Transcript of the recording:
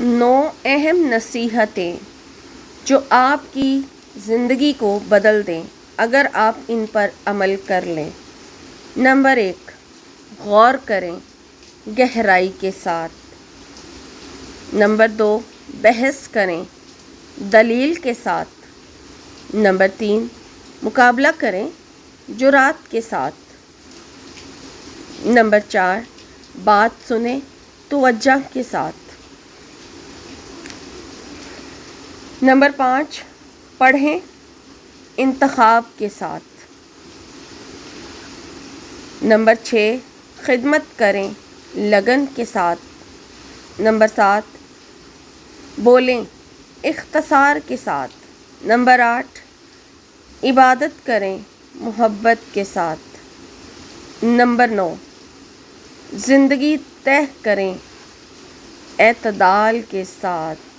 9 اہم نصیحتیں جو آپ کی زندگی کو بدل دیں اگر آپ ان پر عمل کر لیں۔ نمبر 1، غور کریں گہرائی کے ساتھ۔ نمبر 2، بحث کریں دلیل کے ساتھ۔ نمبر 3، مقابلہ کریں جرات کے ساتھ۔ نمبر 4، بات سنیں توجہ کے ساتھ۔ نمبر 5، پڑھیں انتخاب کے ساتھ۔ نمبر 6، خدمت کریں لگن کے ساتھ۔ نمبر 7، بولیں اختصار کے ساتھ۔ نمبر 8، عبادت کریں محبت کے ساتھ۔ نمبر 9، زندگی طے کریں اعتدال کے ساتھ۔